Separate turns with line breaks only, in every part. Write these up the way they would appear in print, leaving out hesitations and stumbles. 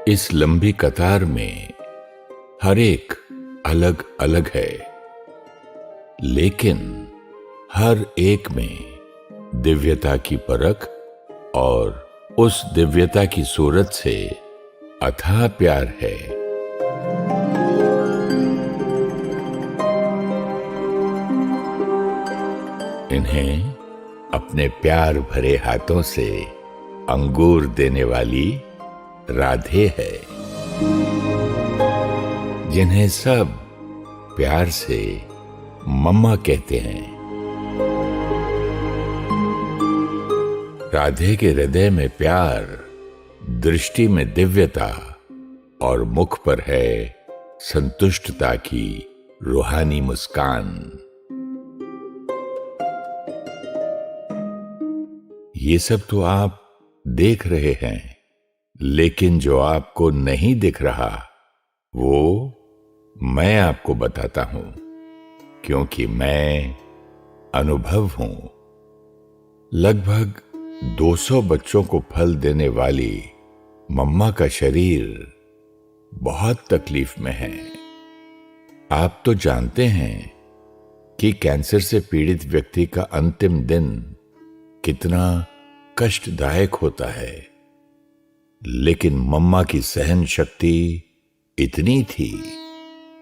इस लंबी कतार में हर एक अलग अलग है, लेकिन हर एक में दिव्यता की परख और उस दिव्यता की सूरत से अथाह प्यार है। इन्हें अपने प्यार भरे हाथों से अंगूर देने वाली राधे है, जिन्हें सब प्यार से मम्मा कहते हैं। राधे के हृदय में प्यार, दृष्टि में दिव्यता और मुख पर है संतुष्टता की रूहानी मुस्कान। ये सब तो आप देख रहे हैं, लेकिन जो आपको नहीं दिख रहा वो मैं आपको बताता हूं, क्योंकि मैं अनुभव हूं। लगभग 200 बच्चों को फल देने वाली मम्मा का शरीर बहुत तकलीफ में है। आप तो जानते हैं कि कैंसर से पीड़ित व्यक्ति का अंतिम दिन कितना कष्टदायक होता है, लेकिन मम्मा की सहन शक्ति इतनी थी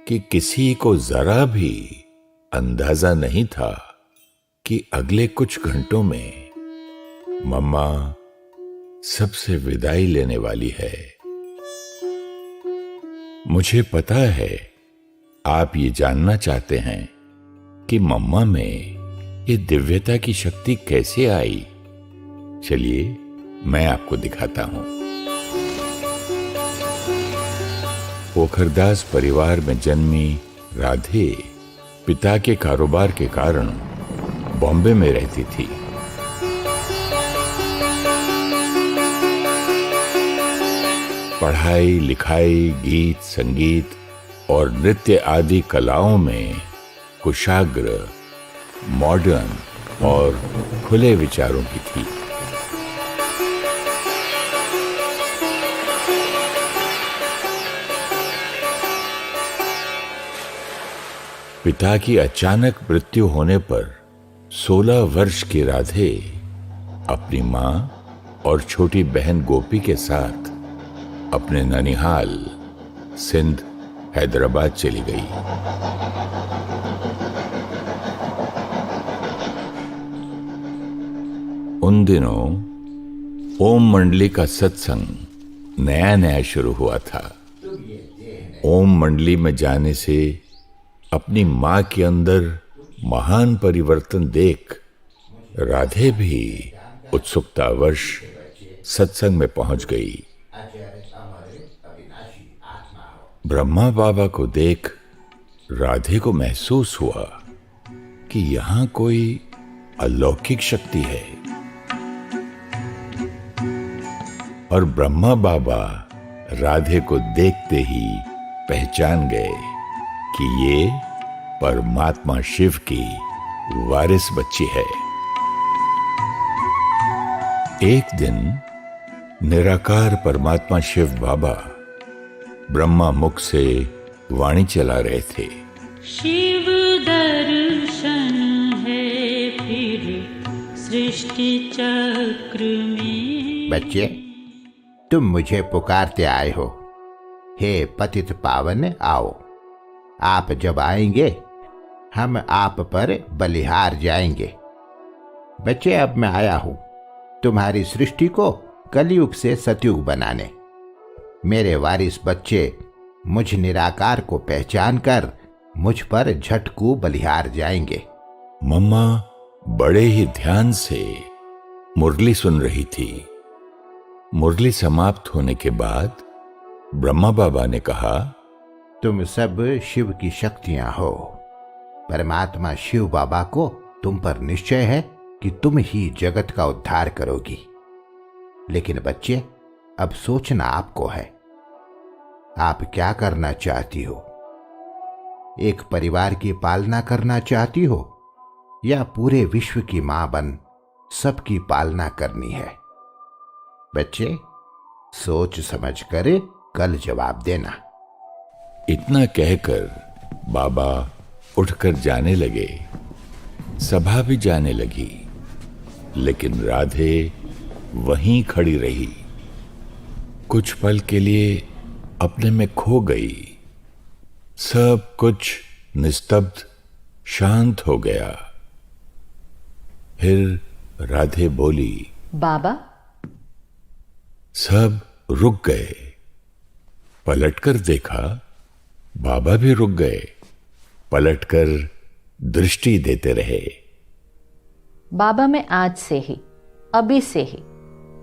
कि किसी को जरा भी अंदाजा नहीं था कि अगले कुछ घंटों में मम्मा सबसे विदाई लेने वाली है। मुझे पता है आप ये जानना चाहते हैं कि मम्मा में ये दिव्यता की शक्ति कैसे आई। चलिए मैं आपको दिखाता हूं। पोखरदास परिवार में जन्मी राधे पिता के कारोबार के कारण बॉम्बे में रहती थी। पढ़ाई लिखाई, गीत संगीत और नृत्य आदि कलाओं में कुशाग्र, मॉडर्न और खुले विचारों की थी। पिता की अचानक मृत्यु होने पर 16 वर्ष की राधे अपनी मां और छोटी बहन गोपी के साथ अपने ननिहाल, सिंध, हैदराबाद चली गई। उन दिनों ओम मंडली का सत्संग नया नया शुरू हुआ था। ओम मंडली में जाने से अपनी मां के अंदर महान परिवर्तन देख राधे भी उत्सुकतावश सत्संग में पहुंच गई। ब्रह्मा बाबा को देख राधे को महसूस हुआ कि यहां कोई अलौकिक शक्ति है, और ब्रह्मा बाबा राधे को देखते ही पहचान गए कि ये परमात्मा शिव की वारिस बच्ची है। एक दिन निराकार परमात्मा शिव बाबा ब्रह्मा मुख से वाणी चला रहे थे।
शिव दर्शन है फिर सृष्टि चक्र में।
बच्चे, तुम मुझे पुकारते आए हो। हे पतित पावन, आओ। आप जब आएंगे हम आप पर बलिहार जाएंगे। बच्चे, अब मैं आया हूं तुम्हारी सृष्टि को कलयुग से सतयुग बनाने। मेरे वारिस बच्चे मुझ निराकार को पहचान कर मुझ पर झटकू बलिहार जाएंगे।
मम्मा बड़े ही ध्यान से मुरली सुन रही थी। मुरली समाप्त होने के बाद ब्रह्मा बाबा ने कहा,
तुम सब शिव की शक्तियां हो। परमात्मा शिव बाबा को तुम पर निश्चय है कि तुम ही जगत का उद्धार करोगी। लेकिन बच्चे, अब सोचना आपको है, आप क्या करना चाहती हो? एक परिवार की पालना करना चाहती हो या पूरे विश्व की मां बन सबकी पालना करनी है? बच्चे, सोच समझ कर कल जवाब देना।
इतना कहकर बाबा उठकर जाने लगे। सभा भी जाने लगी, लेकिन राधे वहीं खड़ी रही। कुछ पल के लिए अपने में खो गई। सब कुछ निस्तब्ध शांत हो गया। फिर राधे बोली,
बाबा।
सब रुक गए। पलटकर देखा, बाबा भी रुक गए। पलटकर दृष्टि देते रहे।
बाबा, मैं आज से ही, अभी से ही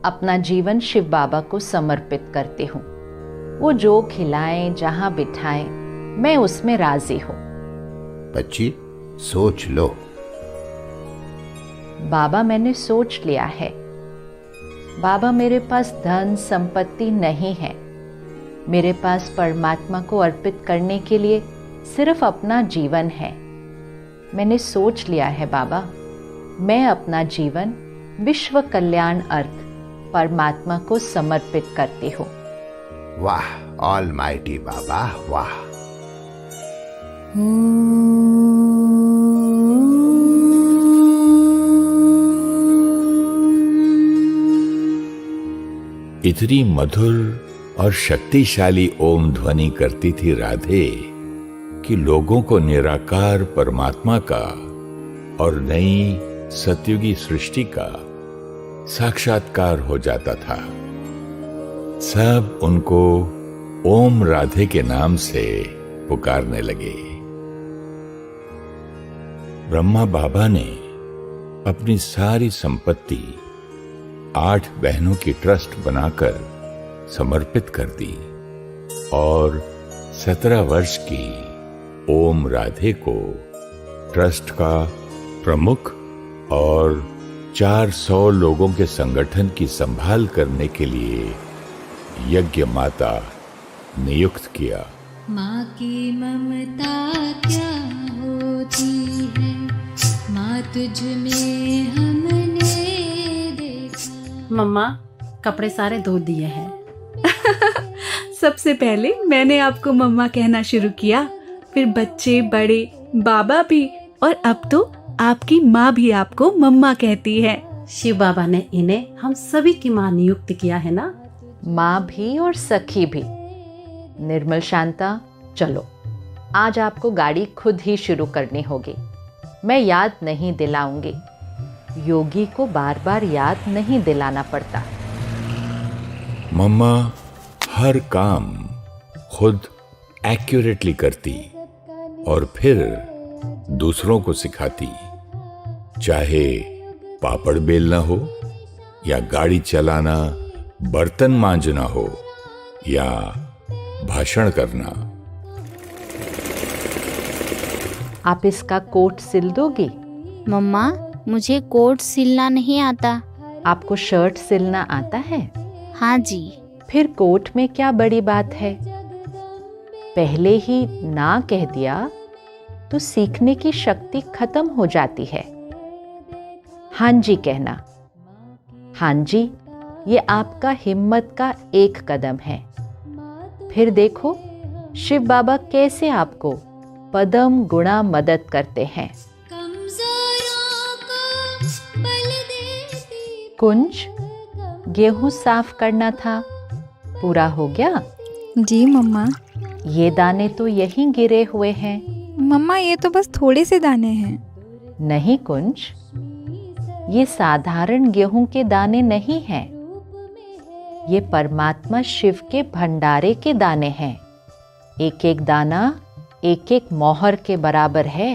अपना जीवन शिव बाबा को समर्पित करती हूँ। वो जो खिलाएं, जहां बिठाएं, मैं उसमें राजी हूँ।
बच्ची, सोच लो।
बाबा, मैंने सोच लिया है। बाबा, मेरे पास धन संपत्ति नहीं है। मेरे पास परमात्मा को अर्पित करने के लिए सिर्फ अपना जीवन है। मैंने सोच लिया है बाबा, मैं अपना जीवन विश्व कल्याण अर्थ परमात्मा को समर्पित करती हूँ।
वाह ऑलमाइटी बाबा, वाह।
इतनी मधुर और शक्तिशाली ओम ध्वनि करती थी राधे कि लोगों को निराकार परमात्मा का और नई सतयुगी सृष्टि का साक्षात्कार हो जाता था। सब उनको ओम राधे के नाम से पुकारने लगे। ब्रह्मा बाबा ने अपनी सारी संपत्ति 8 बहनों की ट्रस्ट बनाकर समर्पित कर दी और 17 वर्ष की ओम राधे को ट्रस्ट का प्रमुख और 400 लोगों के संगठन की संभाल करने के लिए यज्ञ माता नियुक्त किया।
माँ की ममता क्या होती है, माँ तुझ में हमने देखा।
मम्मा, कपड़े सारे धो दिए हैं।
सबसे पहले मैंने आपको मम्मा कहना शुरू किया, फिर बच्चे, बड़े, बाबा भी, और अब तो आपकी माँ भी आपको मम्मा कहती है।
शिव बाबा ने इन्हें हम सभी की माँ नियुक्त किया है ना।
माँ भी और सखी भी। निर्मल शांता, चलो आज आपको गाड़ी खुद ही शुरू करनी होगी। मैं याद नहीं दिलाऊंगी। योगी को बार बार याद नहीं दिलाना पड़ता।
मम्मा हर काम खुद एक्यूरेटली करती और फिर दूसरों को सिखाती। चाहे पापड़ बेलना हो या गाड़ी चलाना, बर्तन मांजना हो या भाषण करना।
आप इसका कोट सिल दोगी?
मम्मा, मुझे कोट सिलना नहीं आता।
आपको शर्ट सिलना आता है?
हाँ जी।
फिर कोट में क्या बड़ी बात है? पहले ही ना कह दिया तो सीखने की शक्ति खत्म हो जाती है। हाँ जी कहना। हाँ जी, ये आपका हिम्मत का एक कदम है। फिर देखो शिव बाबा कैसे आपको पदम गुणा मदद करते हैं।
कमजोरों को बल देती।
कुंज, गेहूं साफ करना था, पूरा हो गया?
जी मम्मा।
ये दाने तो यहीं गिरे हुए हैं।
मम्मा, ये तो बस थोड़े से दाने हैं।
नहीं कुंज, ये साधारण गेहूं के दाने नहीं हैं। ये परमात्मा शिव के भंडारे के दाने हैं। एक एक दाना एक एक मोहर के बराबर है।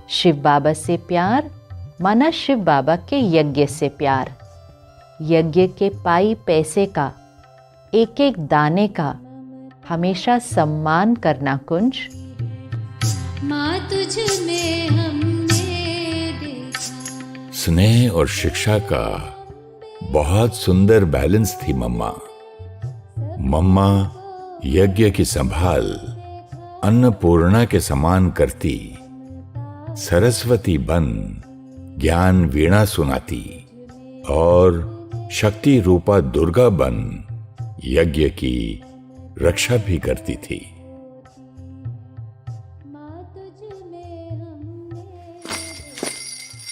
शिव बाबा से प्यार माना शिव बाबा के यज्ञ से प्यार। यज्ञ के पाई पैसे का, एक एक दाने का हमेशा सम्मान करना कुंज।
माँ तुझ में हमने देखा।
स्नेह और शिक्षा का बहुत सुंदर बैलेंस थी मम्मा। मम्मा यज्ञ की संभाल अन्नपूर्णा के समान करती, सरस्वती बन ज्ञान वीणा सुनाती और शक्ति रूपा दुर्गा बन यज्ञ की रक्षा भी करती थी।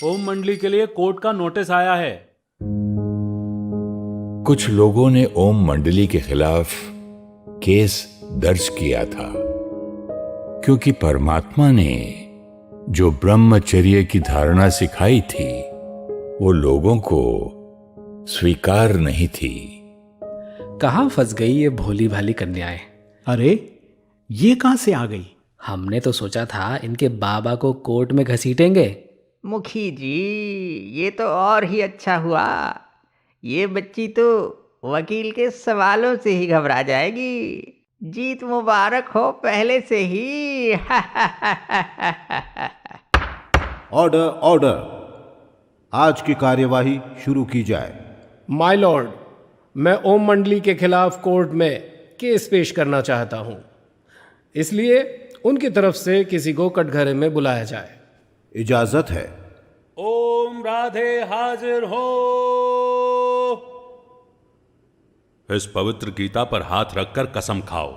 ओम मंडली के लिए कोर्ट का नोटिस आया है।
कुछ लोगों ने ओम मंडली के खिलाफ केस दर्ज किया था, क्योंकि परमात्मा ने जो ब्रह्मचर्य की धारणा सिखाई थी वो लोगों को स्वीकार नहीं थी।
कहाँ फंस गई ये भोली भाली कन्याएं।
अरे ये कहां से आ गई?
हमने तो सोचा था इनके बाबा को कोर्ट में घसीटेंगे।
मुखी जी, ये तो और ही अच्छा हुआ। ये बच्ची तो वकील के सवालों से ही घबरा जाएगी। जीत मुबारक हो पहले से ही।
ऑर्डर ऑर्डर, आज की कार्यवाही शुरू की जाए।
माय लॉर्ड, मैं ओम मंडली के खिलाफ कोर्ट में केस पेश करना चाहता हूं, इसलिए उनकी तरफ से किसी को कटघरे में बुलाया जाए।
इजाजत है।
ओम राधे हाजिर हो।
इस पवित्र गीता पर हाथ रखकर कसम खाओ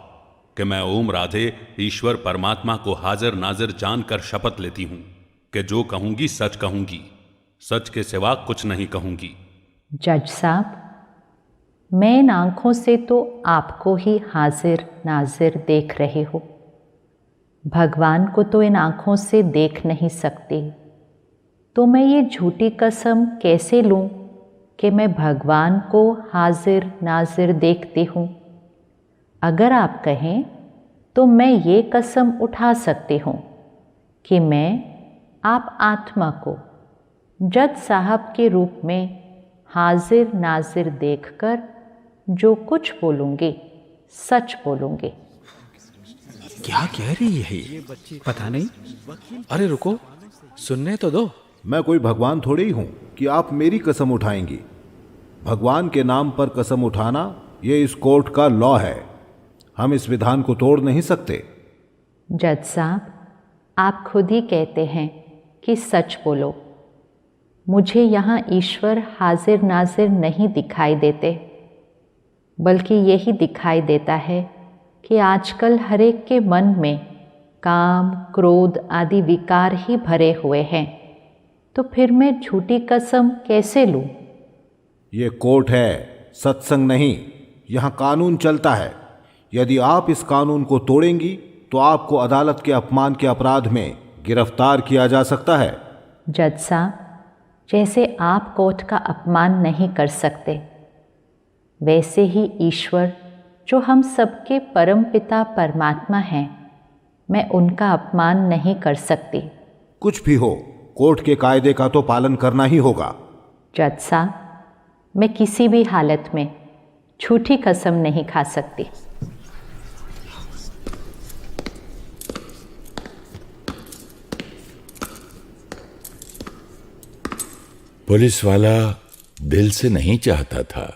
कि मैं ओम राधे ईश्वर परमात्मा को हाजिर नाजिर जानकर शपथ लेती हूं कि जो कहूंगी सच कहूंगी, सच के सिवा कुछ नहीं कहूंगी।
जज साहब, मैं इन आंखों से तो आपको ही हाजिर नाजिर देख रहे हो, भगवान को तो इन आंखों से देख नहीं सकते, तो मैं ये झूठी कसम कैसे लूं कि मैं भगवान को हाजिर नाजिर देखती हूँ। अगर आप कहें तो मैं ये कसम उठा सकती हूँ कि मैं आप आत्मा को जज साहब के रूप में हाजिर नाजिर देखकर जो कुछ बोलूँगी सच बोलूँगी।
क्या कह रही है ये? पता नहीं।
अरे रुको, सुनने तो दो।
मैं कोई भगवान थोड़ी ही हूं कि आप मेरी कसम उठाएंगी। भगवान के नाम पर कसम उठाना ये इस कोर्ट का लॉ है। हम इस विधान को तोड़ नहीं सकते।
जज साहब, आप खुद ही कहते हैं कि सच बोलो। मुझे यहाँ ईश्वर हाजिर नाजिर नहीं दिखाई देते, बल्कि यही दिखाई देता है कि आजकल हर एक के मन में काम, क्रोध आदि विकार ही भरे हुए हैं। तो फिर मैं झूठी कसम कैसे लूं?
ये कोर्ट है, सत्संग नहीं। यहाँ कानून चलता है। यदि आप इस कानून को तोड़ेंगी तो आपको अदालत के अपमान के अपराध में गिरफ्तार किया जा सकता है।
जज साहब, जैसे आप कोर्ट का अपमान नहीं कर सकते, वैसे ही ईश्वर जो हम सबके परम पिता परमात्मा हैं, मैं उनका अपमान नहीं कर सकती।
कुछ भी हो, कोर्ट के कायदे का तो पालन करना ही होगा।
जज साहब, मैं किसी भी हालत में झूठी कसम नहीं खा सकती।
पुलिस वाला दिल से नहीं चाहता था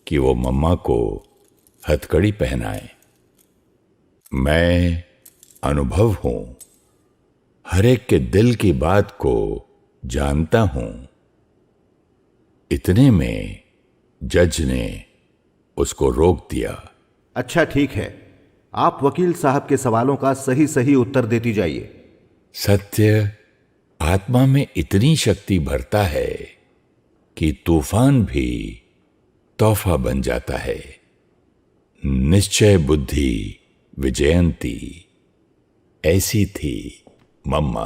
कि वो मम्मा को हथकड़ी पहनाए। मैं अनुभव हूं, हर एक के दिल की बात को जानता हूं। इतने में जज ने उसको रोक दिया।
अच्छा ठीक है, आप वकील साहब के सवालों का सही सही उत्तर देती जाइए।
सत्य आत्मा में इतनी शक्ति भरता है कि तूफान भी तोहफा बन जाता है। निश्चय बुद्धि विजयंती, ऐसी थी मम्मा।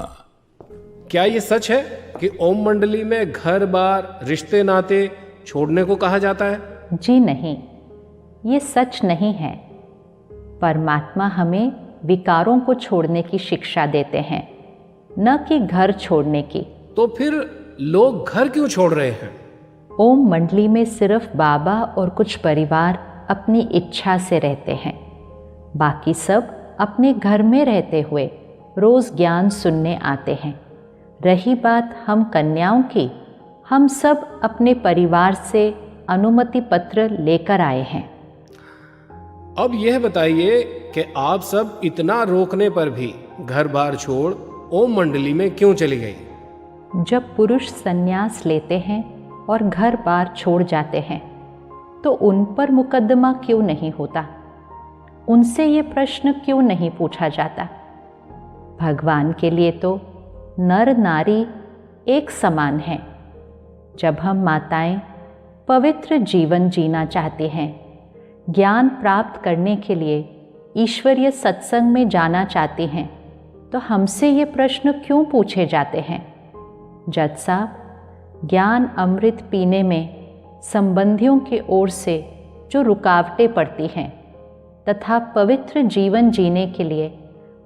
क्या ये सच है कि ओम मंडली में घर बार रिश्ते नाते छोड़ने को कहा जाता है?
जी नहीं, ये सच नहीं है। परमात्मा हमें विकारों को छोड़ने की शिक्षा देते हैं, न कि घर छोड़ने की।
तो फिर लोग घर क्यों छोड़ रहे हैं?
ओम मंडली में सिर्फ बाबा और कुछ परिवार अपनी इच्छा से रहते हैं। बाकी सब अपने घर में रहते हुए रोज ज्ञान सुनने आते हैं। रही बात हम कन्याओं की, हम सब अपने परिवार से अनुमति पत्र लेकर आए हैं।
अब यह बताइए कि आप सब इतना रोकने पर भी घर बार छोड़ ओम मंडली में क्यों चली गई?
जब पुरुष संन्यास लेते हैं और घर बार छोड़ जाते हैं तो उन पर मुकदमा क्यों नहीं होता? उनसे ये प्रश्न क्यों नहीं पूछा जाता? भगवान के लिए तो नर नारी एक समान हैं। जब हम माताएं पवित्र जीवन जीना चाहते हैं, ज्ञान प्राप्त करने के लिए ईश्वरीय सत्संग में जाना चाहते हैं, तो हमसे ये प्रश्न क्यों पूछे जाते हैं? जज साहब, ज्ञान अमृत पीने में संबंधियों की ओर से जो रुकावटें पड़ती हैं तथा पवित्र जीवन जीने के लिए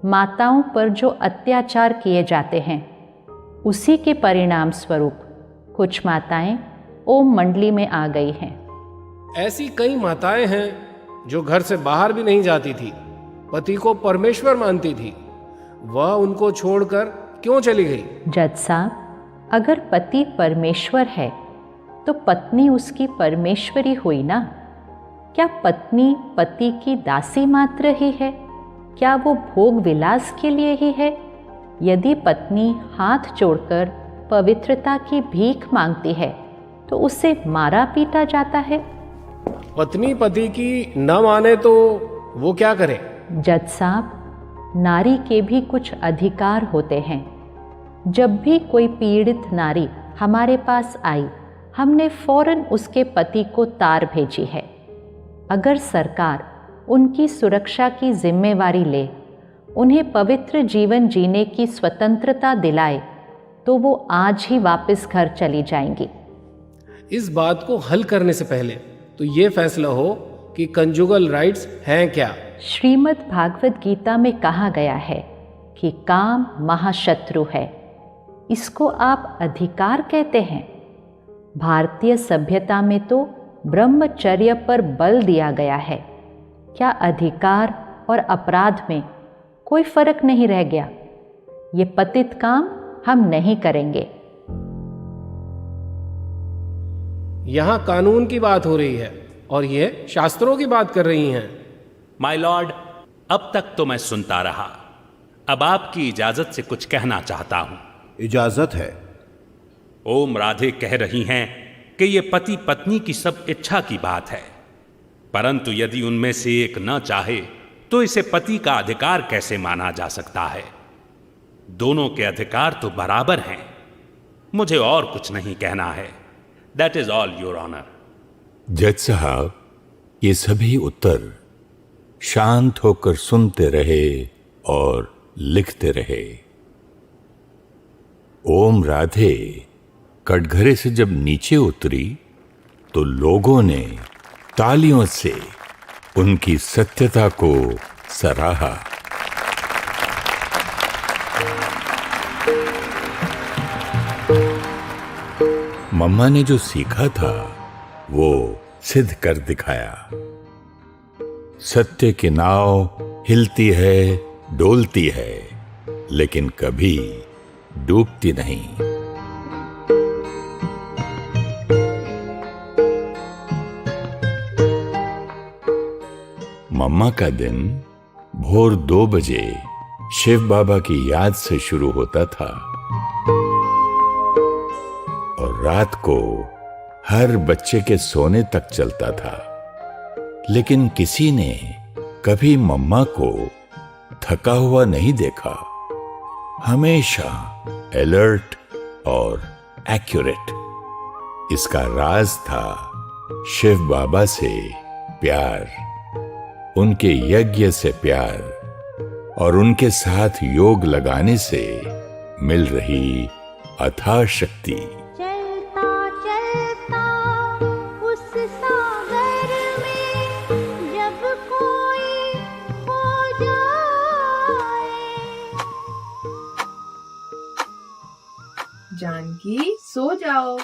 माताओं पर जो अत्याचार किए जाते हैं, उसी के परिणाम स्वरूप कुछ माताएं ओम मंडली में आ गई हैं।
ऐसी कई माताएं हैं जो घर से बाहर भी नहीं जाती थी, पति को परमेश्वर मानती थी। वह उनको छोड़कर क्यों चली गई?
जज साहब, अगर पति परमेश्वर है तो पत्नी उसकी परमेश्वरी हुई ना। क्या पत्नी पति की दासी मात्र ही है? क्या वो भोग विलास के लिए ही है? यदि पत्नी हाथ जोड़कर पवित्रता की भीख मांगती है तो उसे मारा पीटा जाता है।
पत्नी पति की न माने तो वो क्या करे?
जज साहब, नारी के भी कुछ अधिकार होते हैं। जब भी कोई पीड़ित नारी हमारे पास आई, हमने फौरन उसके पति को तार भेजी है। अगर सरकार उनकी सुरक्षा की जिम्मेवारी ले, उन्हें पवित्र जीवन जीने की स्वतंत्रता दिलाए, तो वो आज ही वापस घर चली जाएंगी।
इस बात को हल करने से पहले तो ये फैसला हो कि कंजुगल राइट्स हैं क्या।
श्रीमद् भागवत गीता में कहा गया है कि काम महाशत्रु है। इसको आप अधिकार कहते हैं? भारतीय सभ्यता में तो ब्रह्मचर्य पर बल दिया गया है। क्या अधिकार और अपराध में कोई फर्क नहीं रह गया? ये पतित काम हम नहीं करेंगे।
यहाँ कानून की बात हो रही है और ये शास्त्रों की बात कर रही हैं।
माय लॉर्ड, अब तक तो मैं सुनता रहा, अब आपकी इजाजत से कुछ कहना चाहता हूं।
इजाजत है।
ओम राधे कह रही हैं कि ये पति पत्नी की सब इच्छा की बात है, परंतु यदि उनमें से एक न चाहे तो इसे पति का अधिकार कैसे माना जा सकता है? दोनों के अधिकार तो बराबर हैं। मुझे और कुछ नहीं कहना है। That is all your honour.
जज साहब, ये सभी उत्तर शांत होकर सुनते रहे और लिखते रहे। ओम राधे कटघरे से जब नीचे उतरी तो लोगों ने तालियों से उनकी सत्यता को सराहा। मम्मा ने जो सीखा था वो सिद्ध कर दिखाया। सत्य की नाव हिलती है, डोलती है, लेकिन कभी डूबती नहीं। मम्मा का दिन भोर 2 बजे शिव बाबा की याद से शुरू होता था और रात को हर बच्चे के सोने तक चलता था। लेकिन किसी ने कभी मम्मा को थका हुआ नहीं देखा। हमेशा अलर्ट और एक्यूरेट। इसका राज था शिव बाबा से प्यार, उनके यज्ञ से प्यार और उनके साथ योग लगाने से मिल रही अथाह शक्ति।
चलता चलता उस सागर में जब कोई खो जाए।
जानकी, सो जाओ।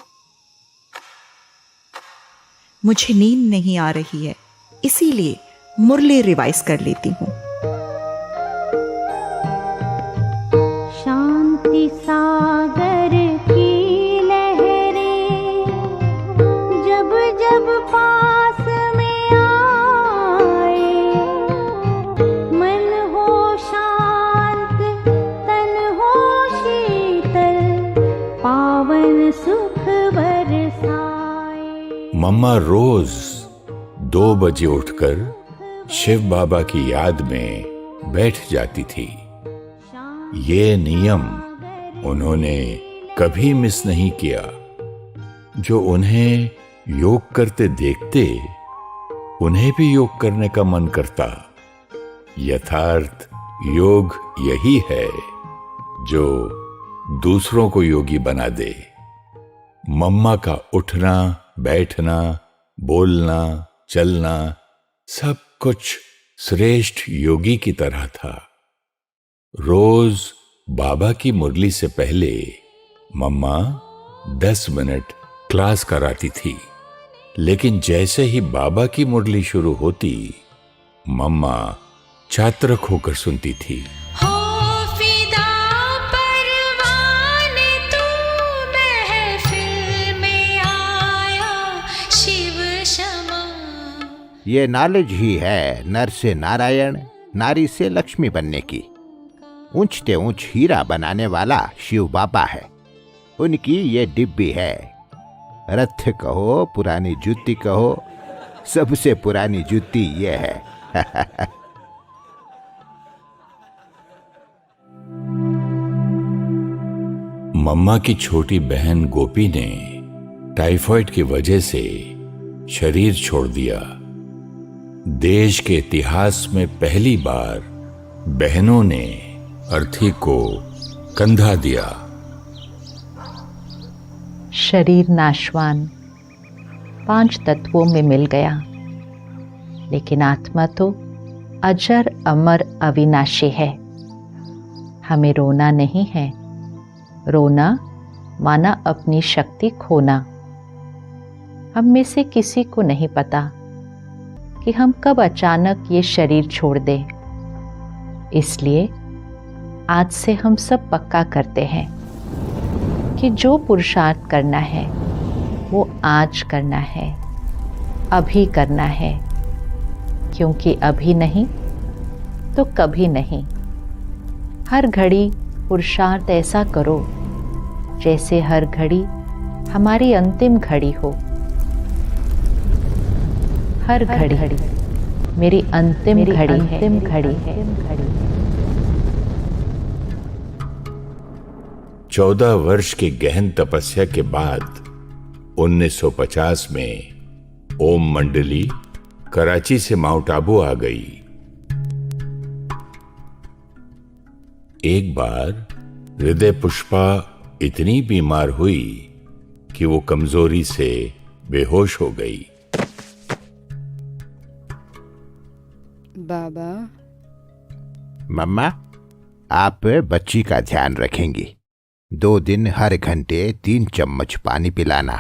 मुझे नींद नहीं आ रही है, इसीलिए मुरली रिवाइज कर लेती हूँ।
शांति सागर की लहरें जब जब पास में आए, मन हो शांत तन हो शीतल, पावन सुख बरसाए।
मम्मा रोज 2 बजे उठकर शिव बाबा की याद में बैठ जाती थी। ये नियम उन्होंने कभी मिस नहीं किया। जो उन्हें योग करते देखते उन्हें भी योग करने का मन करता। यथार्थ योग यही है जो दूसरों को योगी बना दे। मम्मा का उठना, बैठना, बोलना, चलना सब कुछ श्रेष्ठ योगी की तरह था। रोज बाबा की मुरली से पहले मम्मा 10 मिनट क्लास कराती थी, लेकिन जैसे ही बाबा की मुरली शुरू होती, मम्मा चातरक होकर सुनती थी।
ये नॉलेज ही है नर से नारायण, नारी से लक्ष्मी बनने की। ऊंचते ऊंच हीरा बनाने वाला शिव बाबा है। उनकी ये डिब्बी है। रथ कहो, पुरानी जूती कहो, सबसे पुरानी जूती ये है।
मम्मा की छोटी बहन गोपी ने टाइफाइड की वजह से शरीर छोड़ दिया। देश के इतिहास में पहली बार बहनों ने अर्थी को कंधा दिया।
शरीर नाशवान 5 तत्वों में मिल गया, लेकिन आत्मा तो अजर अमर अविनाशी है। हमें रोना नहीं है। रोना माना अपनी शक्ति खोना। हम में से किसी को नहीं पता कि हम कब अचानक ये शरीर छोड़ दें। इसलिए आज से हम सब पक्का करते हैं कि जो पुरुषार्थ करना है वो आज करना है, अभी करना है, क्योंकि अभी नहीं तो कभी नहीं। हर घड़ी पुरुषार्थ ऐसा करो जैसे हर घड़ी हमारी अंतिम घड़ी हो। हर घड़ी मेरी अंतिम घड़ी है।
14 वर्ष की गहन तपस्या के बाद 1950 में ओम मंडली कराची से माउंट आबू आ गई। एक बार हृदय पुष्पा इतनी बीमार हुई कि वो कमजोरी से बेहोश हो गई।
बाबा।
मम्मा, आप बच्ची का ध्यान रखेंगी। 2 दिन हर घंटे 3 चम्मच पानी पिलाना।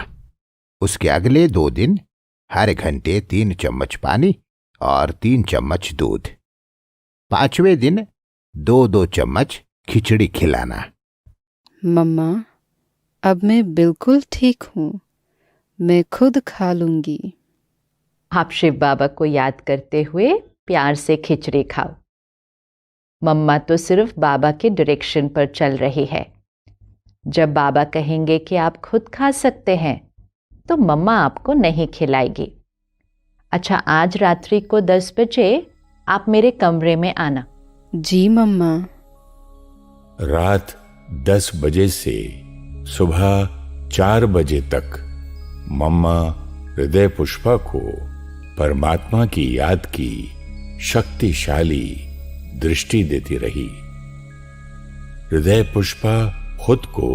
उसके अगले 2 दिन हर घंटे 3 चम्मच पानी और 3 चम्मच दूध। 5वें दिन 2-2 चम्मच खिचड़ी खिलाना।
मम्मा, अब मैं बिल्कुल ठीक हूँ। मैं खुद खा लूंगी।
आप शिव बाबा को याद करते हुए प्यार से खिचड़ी खाओ। मम्मा तो सिर्फ बाबा के डायरेक्शन पर चल रही है। जब बाबा कहेंगे कि आप खुद खा सकते हैं, तो मम्मा आपको नहीं खिलाएगी। अच्छा, आज रात्रि को 10 बजे आप मेरे कमरे में आना।
जी मम्मा।
रात 10 बजे से सुबह 4 बजे तक मम्मा हृदय पुष्पा को परमात्मा की याद की शक्तिशाली दृष्टि देती रही। हृदय पुष्पा खुद को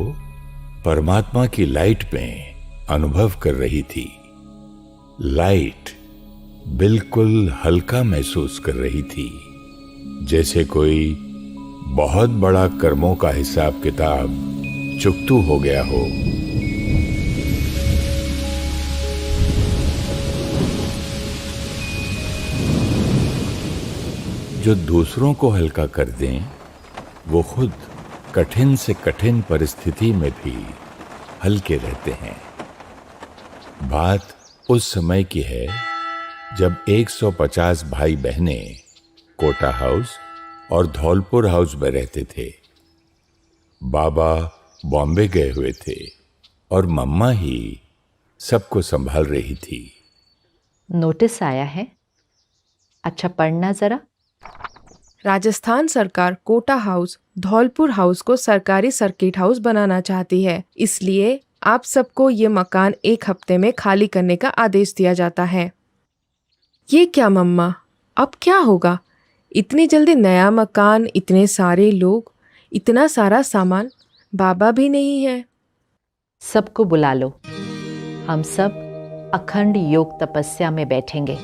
परमात्मा की लाइट में अनुभव कर रही थी। लाइट बिल्कुल हल्का महसूस कर रही थी, जैसे कोई बहुत बड़ा कर्मों का हिसाब किताब चुकतू हो गया हो। जो दूसरों को हल्का कर दें, वो खुद कठिन से कठिन परिस्थिति में भी हल्के रहते हैं। बात उस समय की है जब 150 भाई बहनें कोटा हाउस और धौलपुर हाउस में रहते थे। बाबा बॉम्बे गए हुए थे और मम्मा ही सबको संभाल रही थी।
नोटिस आया है, अच्छा पढ़ना जरा।
राजस्थान सरकार कोटा हाउस, धौलपुर हाउस को सरकारी सर्किट हाउस बनाना चाहती है, इसलिए आप सबको ये मकान 1 हफ्ते में खाली करने का आदेश दिया जाता है। ये क्या मम्मा, अब क्या होगा? इतनी जल्दी नया मकान, इतने सारे लोग, इतना सारा सामान, बाबा भी नहीं है।
सबको बुला लो, हम सब अखंड योग तपस्या में बैठेंगे।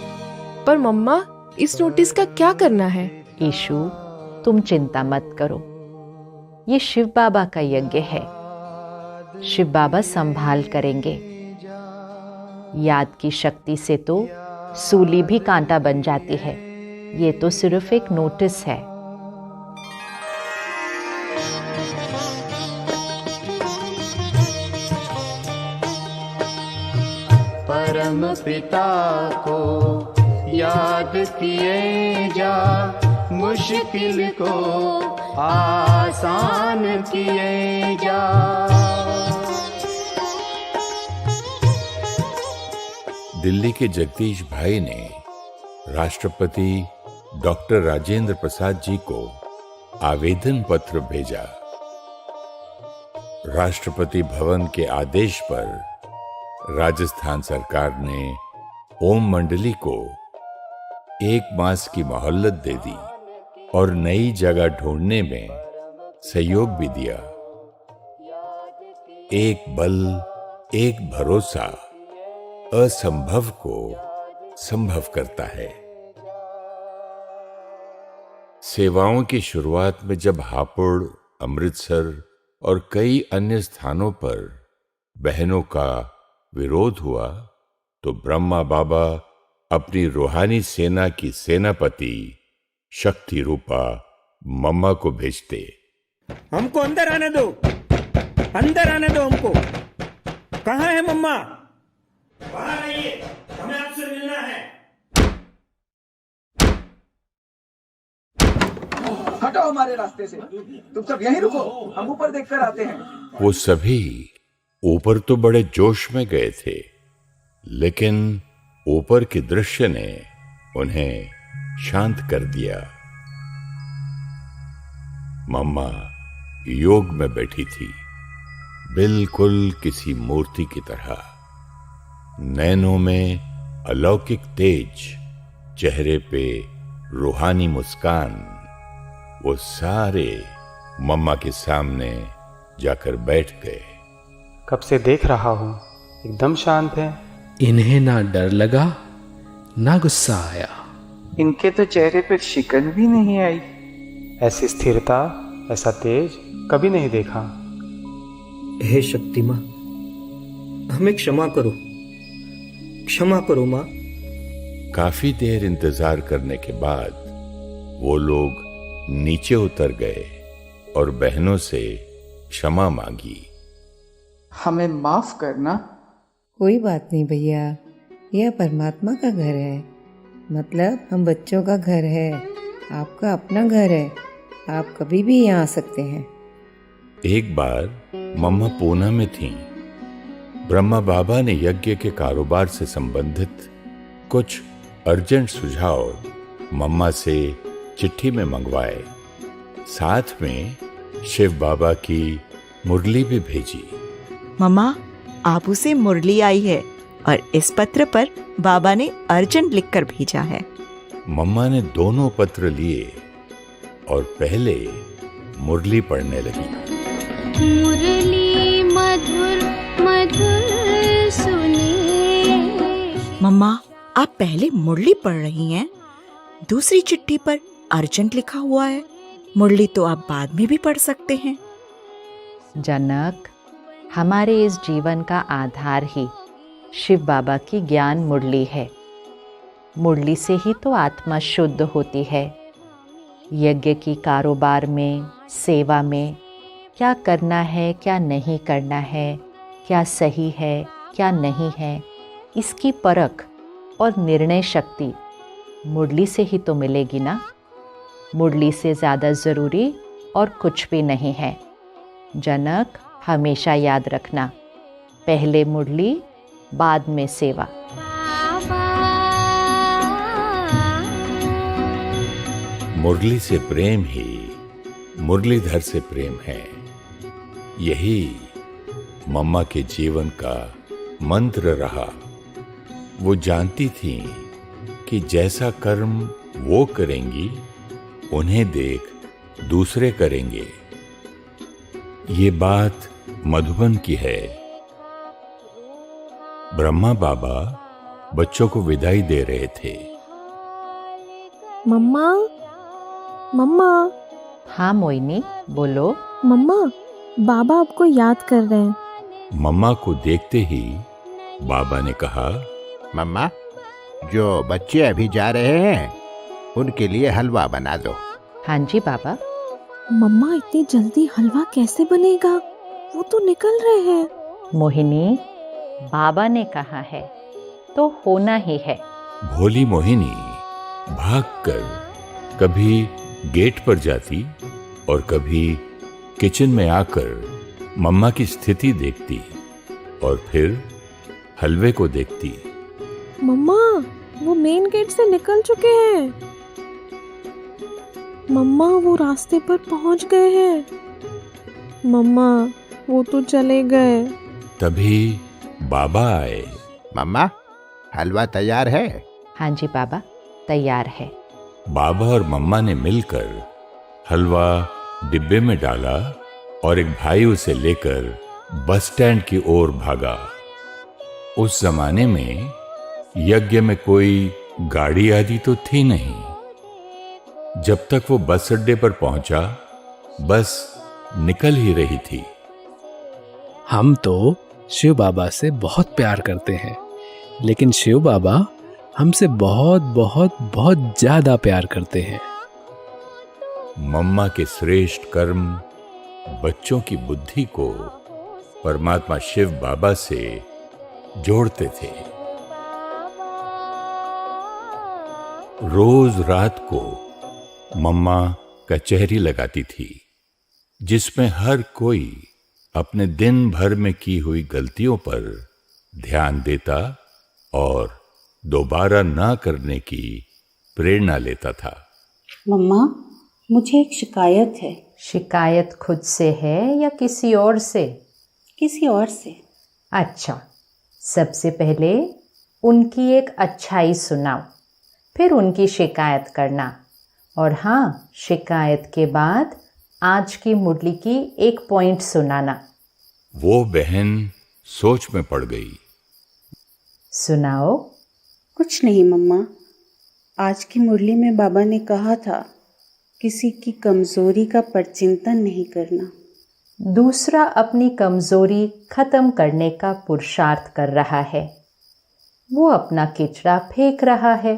पर मम्मा, इस नोटिस का क्या करना है?
ईशु, तुम चिंता मत करो, ये शिव बाबा का यज्ञ है, शिव बाबा संभाल करेंगे। याद की शक्ति से तो सूली भी कांटा बन जाती है, ये तो सिर्फ एक नोटिस है।
परम पिता को याद किए जा, मुश्किल को आसान किए जा।
दिल्ली के जगदीश भाई ने राष्ट्रपति डॉक्टर राजेंद्र प्रसाद जी को आवेदन पत्र भेजा। राष्ट्रपति भवन के आदेश पर राजस्थान सरकार ने ओम मंडली को 1 मास की मोहलत दे दी और नई जगह ढूंढने में सहयोग भी दिया। एक बल, एक भरोसा असंभव को संभव करता है। सेवाओं की शुरुआत में जब हापुड़, अमृतसर और कई अन्य स्थानों पर बहनों का विरोध हुआ तो ब्रह्मा बाबा अपनी रूहानी सेना की सेनापति शक्ति रूपा मम्मा को भेजते।
हमको अंदर आने दो, अंदर आने दो हमको। कहाँ है मम्मा? बाहर आइए, हमें आपसे मिलना है।
हटाओ हमारे रास्ते से, तुम सब यहीं रुको, हम ऊपर देखकर आते हैं।
वो सभी ऊपर तो बड़े जोश में गए थे, लेकिन ऊपर के दृश्य ने उन्हें शांत कर दिया। मम्मा योग में बैठी थी, बिल्कुल किसी मूर्ति की तरह। नैनों में अलौकिक तेज, चेहरे पे रूहानी मुस्कान। वो सारे मम्मा के सामने जाकर बैठ गए।
कब से देख रहा हूं, एकदम शांत है।
इन्हें ना डर लगा ना गुस्सा आया।
इनके तो चेहरे पे शिकन भी नहीं आई।
ऐसी स्थिरता, ऐसा तेज कभी नहीं देखा।
हे शक्ति माँ, हमें क्षमा करो, क्षमा करो माँ।
काफी देर इंतजार करने के बाद वो लोग नीचे उतर गए और बहनों से क्षमा मांगी।
हमें माफ करना।
कोई बात नहीं भैया, यह परमात्मा का घर है, मतलब हम बच्चों का घर है, आपका अपना घर है, आप कभी भी यहाँ आ सकते हैं।
एक बार मम्मा पूना में थीं। ब्रह्मा बाबा ने यज्ञ के कारोबार से संबंधित कुछ अर्जेंट सुझाव मम्मा से चिट्ठी में मंगवाए। साथ में शिव बाबा की मुरली भी भेजी।
मम्मा, आप उसे मुरली आई है और इस पत्र पर बाबा ने अर्जेंट लिखकर भेजा है।
मम्मा ने दोनों पत्र लिए और पहले मुरली पढ़ने लगी।
मुरली मधुर मधुर सुने।
मम्मा, आप पहले मुरली पढ़ रही हैं, दूसरी चिट्ठी पर अर्जेंट लिखा हुआ है। मुरली तो आप बाद में भी पढ़ सकते हैं।
जनक, हमारे इस जीवन का आधार ही शिव बाबा की ज्ञान मुरली है। मुरली से ही तो आत्मा शुद्ध होती है। यज्ञ की कारोबार में, सेवा में क्या करना है, क्या नहीं करना है, क्या सही है, क्या नहीं है, इसकी परख और निर्णय शक्ति मुरली से ही तो मिलेगी ना। मुरली से ज़्यादा ज़रूरी और कुछ भी नहीं है। जनक, हमेशा याद रखना, पहले मुरली बाद में सेवा।
मुरली से प्रेम ही मुरलीधर से प्रेम है। यही मम्मा के जीवन का मंत्र रहा। वो जानती थी कि जैसा कर्म वो करेंगी, उन्हें देख दूसरे करेंगे। ये बात मधुबन की है। ब्रह्मा बाबा बच्चों को विदाई दे रहे थे।
मम्मा, मम्मा।
हाँ मोइनी, बोलो।
मम्मा, बाबा आपको याद कर रहे हैं।
मम्मा को देखते ही बाबा ने कहा,
मम्मा, जो बच्चे अभी जा रहे हैं उनके लिए हलवा बना दो।
हाँ जी बाबा।
मम्मा, इतनी जल्दी हलवा कैसे बनेगा? वो तो निकल रहे हैं।
मोहिनी, बाबा ने कहा है तो होना ही है।
भोली मोहिनी भागकर कभी गेट पर जाती और कभी किचन में आकर मम्मा की स्थिति देखती और फिर हलवे को देखती।
मम्मा, वो मेन गेट से निकल चुके हैं। मम्मा, वो रास्ते पर पहुंच गए हैं। मम्मा, वो तो चले गए।
तभी बाबा आए।
मम्मा, हलवा तैयार है?
हाँ जी बाबा, तैयार है।
बाबा और मम्मा ने मिलकर हलवा डिब्बे में डाला और एक भाई उसे लेकर बस स्टैंड की ओर भागा। उस जमाने में यज्ञ में कोई गाड़ी आदि तो थी नहीं। जब तक वो बस अड्डे पर पहुंचा, बस निकल ही रही थी।
हम तो शिव बाबा से बहुत प्यार करते हैं, लेकिन शिव बाबा हमसे बहुत बहुत बहुत ज्यादा प्यार करते हैं।
मम्मा के श्रेष्ठ कर्म बच्चों की बुद्धि को परमात्मा शिव बाबा से जोड़ते थे। रोज रात को मम्मा कचहरी लगाती थी, जिसमें हर कोई अपने दिन भर में की हुई गलतियों पर ध्यान देता और दोबारा ना करने की प्रेरणा लेता था।
मम्मा, मुझे एक शिकायत है।
शिकायत खुद से है या किसी और से?
किसी और से।
अच्छा, सबसे पहले उनकी एक अच्छाई सुनाओ, फिर उनकी शिकायत करना। और हाँ, शिकायत के बाद आज की मुरली की एक पॉइंट सुनाना।
वो बहन सोच में पड़ गई।
सुनाओ।
कुछ नहीं मम्मा, आज की मुरली में बाबा ने कहा था किसी की कमजोरी का परचिंतन नहीं करना।
दूसरा अपनी कमजोरी खत्म करने का पुरुषार्थ कर रहा है। वो अपना किचड़ा फेंक रहा है।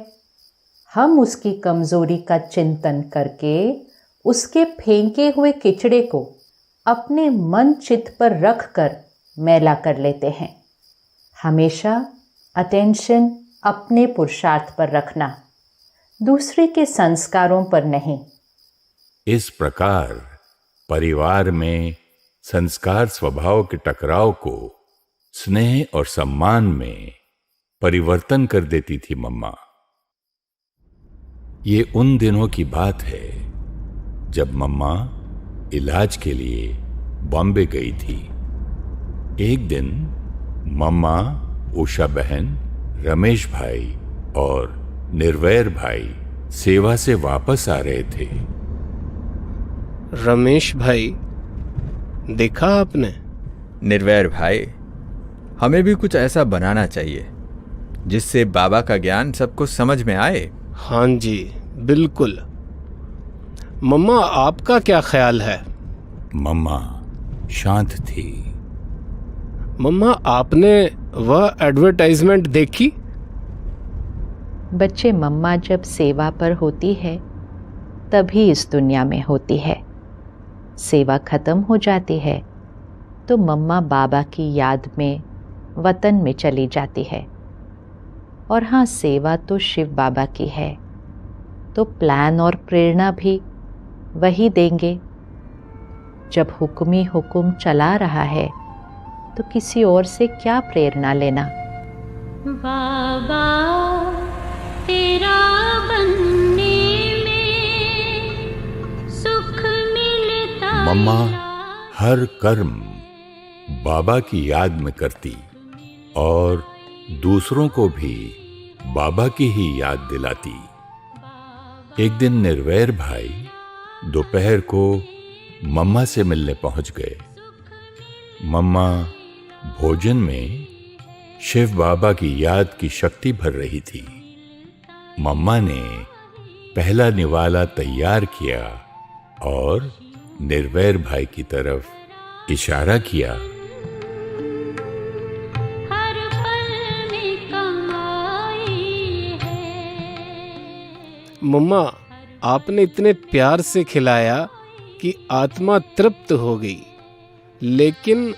हम उसकी कमजोरी का चिंतन करके उसके फेंके हुए किचड़े को अपने मन चित्त पर रख कर मैला कर लेते हैं। हमेशा अटेंशन अपने पुरुषार्थ पर रखना, दूसरे के संस्कारों पर नहीं।
इस प्रकार परिवार में संस्कार स्वभाव के टकराव को स्नेह और सम्मान में परिवर्तन कर देती थी मम्मा। ये उन दिनों की बात है जब मम्मा इलाज के लिए बॉम्बे गई थी। एक दिन मम्मा, उषा बहन, रमेश भाई और निर्वैर भाई सेवा से वापस आ रहे थे।
रमेश भाई, देखा आपने?
निर्वैर भाई, हमें भी कुछ ऐसा बनाना चाहिए जिससे बाबा का ज्ञान सबको समझ में आए।
हाँ जी, बिल्कुल। मम्मा, आपका क्या ख्याल है?
मम्मा शांत थी।
मम्मा, आपने वह एडवर्टाइजमेंट देखी?
बच्चे, मम्मा जब सेवा पर होती है तभी इस दुनिया में होती है। सेवा खत्म हो जाती है तो मम्मा बाबा की याद में वतन में चली जाती है। और हाँ, सेवा तो शिव बाबा की है, तो प्लान और प्रेरणा भी वही देंगे। जब हुक्म ही हुक्म चला रहा है तो किसी और से क्या प्रेरणा लेना।
बाबा तेरा बनने में
मम्मा हर कर्म बाबा की याद में करती और दूसरों को भी बाबा की ही याद दिलाती। एक दिन निर्वैर भाई दोपहर को मम्मा से मिलने पहुंच गए। मम्मा भोजन में शिव बाबा की याद की शक्ति भर रही थी। मम्मा ने पहला निवाला तैयार किया और निर्वैर भाई की तरफ इशारा किया।
हर पल में कमाई है।
मम्मा आपने इतने प्यार से खिलाया कि आत्मा तृप्त हो गई, लेकिन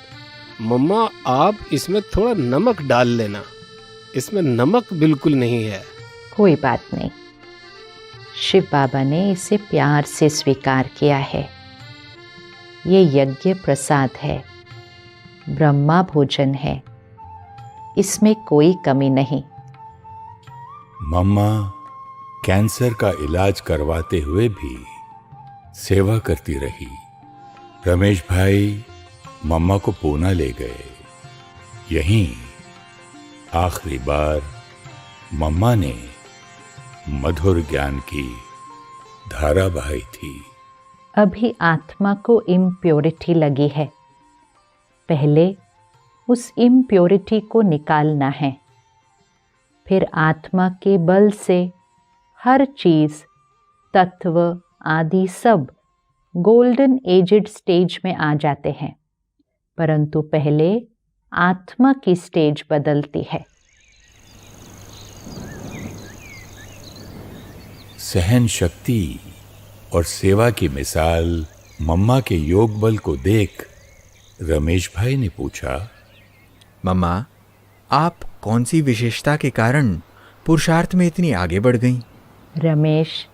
मम्मा आप इसमें थोड़ा नमक डाल लेना, इसमें नमक बिल्कुल नहीं है।
कोई बात नहीं, शिव बाबा ने इसे प्यार से स्वीकार किया है। ये यज्ञ प्रसाद है, ब्रह्मा भोजन है, इसमें कोई कमी नहीं।
मम्मा कैंसर का इलाज करवाते हुए भी सेवा करती रही। रमेश भाई मम्मा को पूना ले गए। यहीं आखिरी बार मम्मा ने मधुर ज्ञान की धारा बहाई थी।
अभी आत्मा को इम्प्योरिटी लगी है, पहले उस इम्प्योरिटी को निकालना है। फिर आत्मा के बल से हर चीज, तत्व आदि सब गोल्डन एजेड स्टेज में आ जाते हैं, परंतु पहले आत्मा की स्टेज बदलती है।
सहन शक्ति और सेवा की मिसाल मम्मा के योग बल को देख रमेश भाई ने पूछा,
मम्मा आप कौन सी विशेषता के कारण पुरुषार्थ में इतनी आगे बढ़ गईं?
रमेश,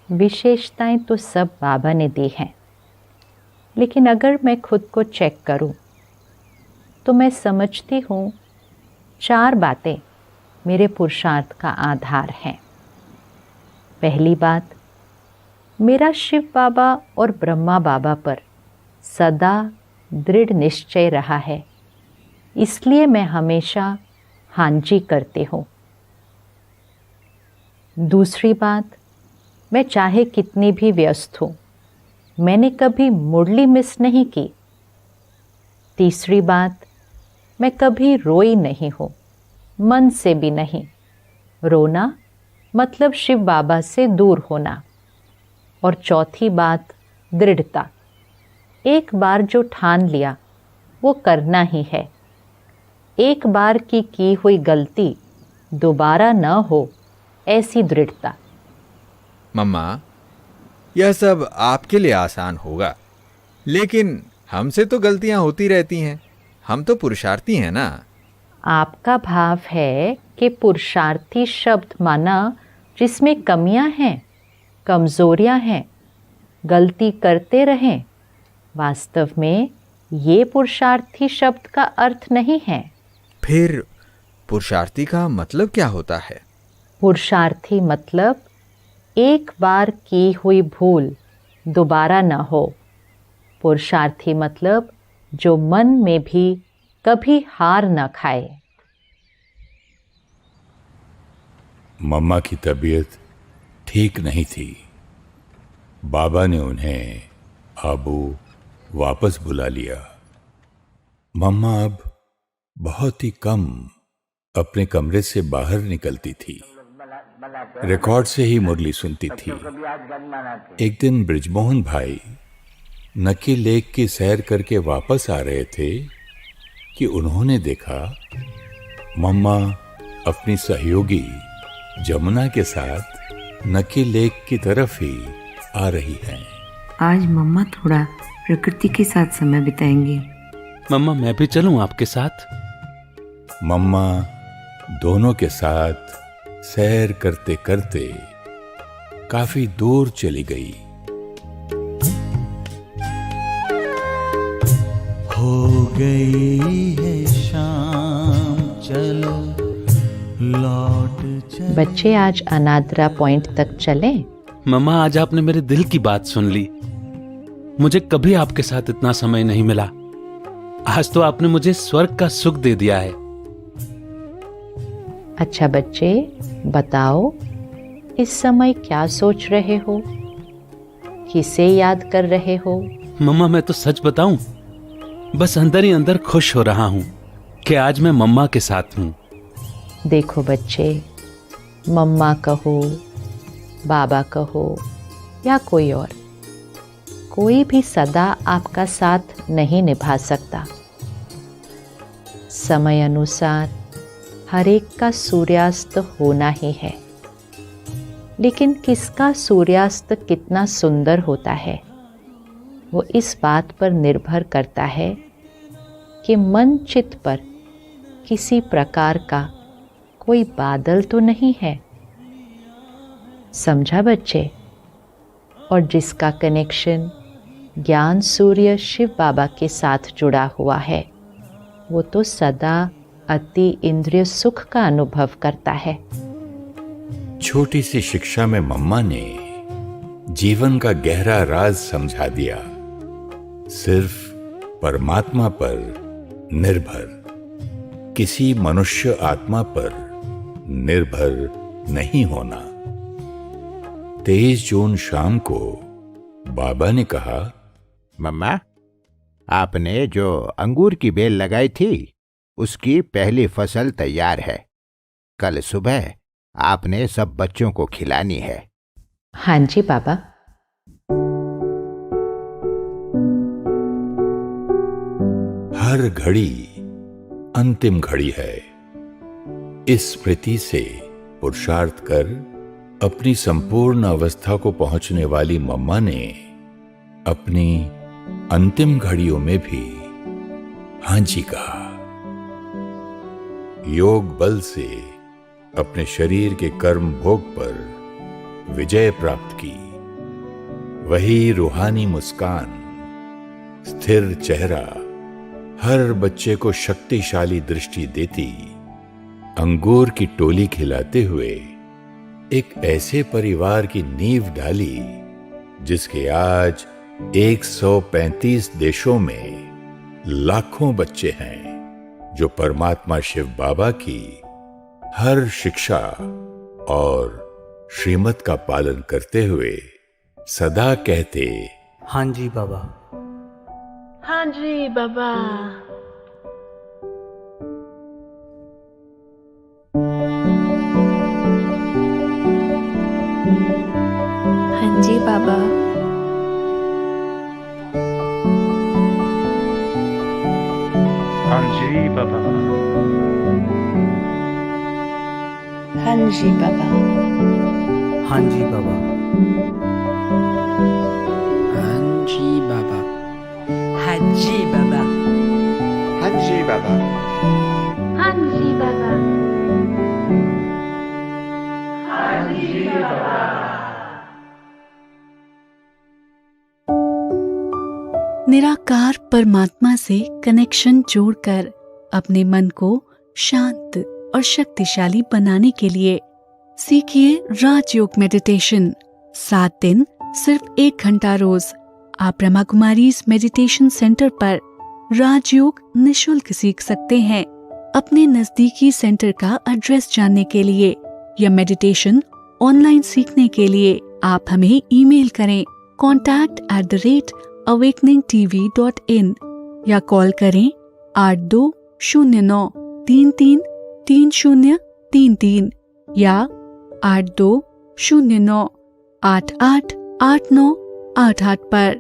विशेषताएं तो सब बाबा ने दी हैं, लेकिन अगर मैं खुद को चेक करूं तो मैं समझती हूँ 4 बातें मेरे पुरुषार्थ का आधार हैं। पहली बात, मेरा शिव बाबा और ब्रह्मा बाबा पर सदा दृढ़ निश्चय रहा है, इसलिए मैं हमेशा हाँ जी करती हूँ। दूसरी बात, मैं चाहे कितनी भी व्यस्त हूँ, मैंने कभी मुरली मिस नहीं की। तीसरी बात, मैं कभी रोई नहीं हूँ, मन से भी नहीं। रोना मतलब शिव बाबा से दूर होना। और चौथी बात, दृढ़ता। एक बार जो ठान लिया वो करना ही है। एक बार की हुई गलती दोबारा न हो, ऐसी दृढ़ता।
मम्मा यह सब आपके लिए आसान होगा, लेकिन हमसे तो गलतियां होती रहती हैं। हम तो पुरुषार्थी हैं ना।
आपका भाव है कि पुरुषार्थी शब्द माना जिसमें कमियां हैं, कमजोरियां हैं, गलती करते रहें। वास्तव में ये पुरुषार्थी शब्द का अर्थ नहीं है।
फिर पुरुषार्थी का मतलब क्या होता है?
पुरुषार्थी मतलब एक बार की हुई भूल दोबारा न हो। पुरुषार्थी मतलब जो मन में भी कभी हार न खाए।
मम्मा की तबीयत ठीक नहीं थी। बाबा ने उन्हें आबू वापस बुला लिया। मम्मा अब बहुत ही कम अपने कमरे से बाहर निकलती थी। रिकॉर्ड से ही मुरली सुनती थी। एक दिन ब्रिजमोहन भाई नकी लेक की सैर करके वापस आ रहे थे कि उन्होंने देखा मम्मा अपनी सहयोगी जमुना के साथ नकी लेक की तरफ ही आ रही हैं।
आज मम्मा थोड़ा प्रकृति के साथ समय बिताएंगे।
मम्मा मैं भी चलूं आपके साथ?
मम्मा दोनों के साथ सैर करते करते काफी दूर चली गई।
हो गई है शाम, चलो लौट चले।
बच्चे आज अनाद्रा पॉइंट तक चलें?
मम्मा आज आपने मेरे दिल की बात सुन ली।
मुझे कभी आपके साथ इतना समय नहीं मिला। आज तो आपने मुझे स्वर्ग का सुख दे दिया है।
अच्छा बच्चे, बताओ इस समय क्या सोच रहे हो? किसे याद कर रहे हो?
मम्मा, मैं तो सच बताऊं, बस अंदर ही अंदर खुश हो रहा हूं कि आज मैं मम्मा के साथ हूं।
देखो बच्चे, मम्मा कहो, बाबा कहो या कोई और, कोई भी सदा आपका साथ नहीं निभा सकता। समय अनुसार हर एक का सूर्यास्त होना ही है, लेकिन किसका सूर्यास्त कितना सुंदर होता है वो इस बात पर निर्भर करता है कि मन चित्त पर किसी प्रकार का कोई बादल तो नहीं है। समझा बच्चे? और जिसका कनेक्शन ज्ञान सूर्य शिव बाबा के साथ जुड़ा हुआ है, वो तो सदा अति इंद्रिय सुख का अनुभव करता है।
छोटी सी शिक्षा में मम्मा ने जीवन का गहरा राज समझा दिया। सिर्फ परमात्मा पर निर्भर, किसी मनुष्य आत्मा पर निर्भर नहीं होना। 23 जून शाम को बाबा ने कहा,
मम्मा, आपने जो अंगूर की बेल लगाई थी उसकी पहली फसल तैयार है। कल सुबह आपने सब बच्चों को खिलानी है।
हाँ जी बाबा।
हर घड़ी अंतिम घड़ी है। इस स्मृति से पुरुषार्थ कर अपनी संपूर्ण अवस्था को पहुंचने वाली मम्मा ने अपनी अंतिम घड़ियों में भी हाँ जी कहा। योग बल से अपने शरीर के कर्म भोग पर विजय प्राप्त की। वही रूहानी मुस्कान, स्थिर चेहरा हर बच्चे को शक्तिशाली दृष्टि देती, अंगूर की टोली खिलाते हुए एक ऐसे परिवार की नींव डाली जिसके आज 135 देशों में लाखों बच्चे हैं जो परमात्मा शिव बाबा की हर शिक्षा और श्रीमत का पालन करते हुए सदा कहते,
हाँ जी बाबा।
हाँ जी बाबा।
हाँ जी बाबा।
हाँ जी बाबा।
हाँ जी बाबा।
हाँ जी बाबा।
हाँ जी बाबा।
हाँ जी बाबा।
हाँ जी बाबा।
हाँ जी बाबा।
हाँ जी बाबा।
निराकार परमात्मा से कनेक्शन जोड़कर अपने मन को शांत और शक्तिशाली बनाने के लिए सीखिए राजयोग मेडिटेशन। 7 दिन सिर्फ 1 घंटा रोज आप ब्रह्मा कुमारीज मेडिटेशन सेंटर पर राजयोग निशुल्क सीख सकते हैं। अपने नजदीकी सेंटर का एड्रेस जानने के लिए या मेडिटेशन ऑनलाइन सीखने के लिए आप हमें ईमेल करें contact@awakeningtv.in या कॉल करें 8209333033 या 8209888988 पर।